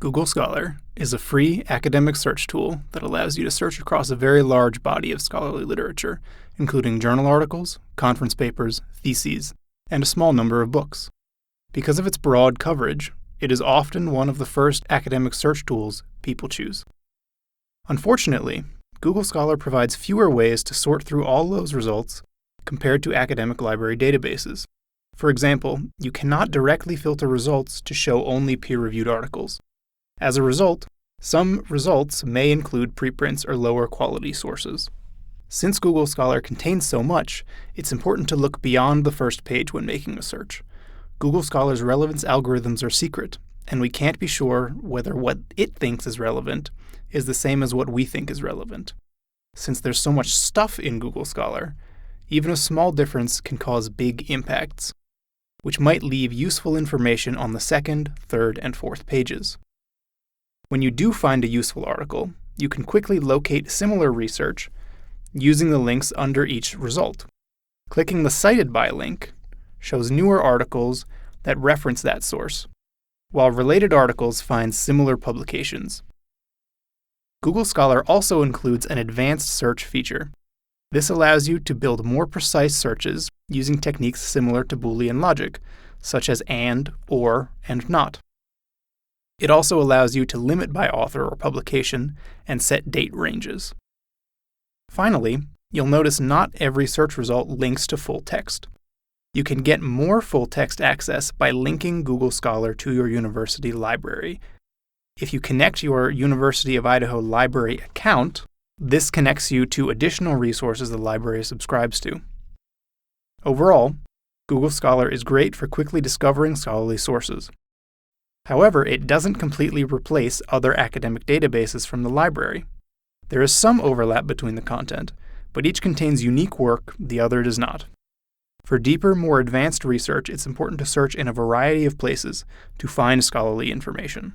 Google Scholar is a free academic search tool that allows you to search across a very large body of scholarly literature, including journal articles, conference papers, theses, and a small number of books. Because of its broad coverage, it is often one of the first academic search tools people choose. Unfortunately, Google Scholar provides fewer ways to sort through all those results compared to academic library databases. For example, you cannot directly filter results to show only peer-reviewed articles. As a result, some results may include preprints or lower quality sources. Since Google Scholar contains so much, it's important to look beyond the first page when making a search. Google Scholar's relevance algorithms are secret, and we can't be sure whether what it thinks is relevant is the same as what we think is relevant. Since there's so much stuff in Google Scholar, even a small difference can cause big impacts, which might leave useful information on the second, third, and fourth pages. When you do find a useful article, you can quickly locate similar research using the links under each result. Clicking the Cited By link shows newer articles that reference that source, while related articles find similar publications. Google Scholar also includes an advanced search feature. This allows you to build more precise searches using techniques similar to Boolean logic, such as and, or, and not. It also allows you to limit by author or publication and set date ranges. Finally, you'll notice not every search result links to full text. You can get more full text access by linking Google Scholar to your university library. If you connect your University of Idaho library account, this connects you to additional resources the library subscribes to. Overall, Google Scholar is great for quickly discovering scholarly sources. However, it doesn't completely replace other academic databases from the library. There is some overlap between the content, but each contains unique work the other does not. For deeper, more advanced research, it's important to search in a variety of places to find scholarly information.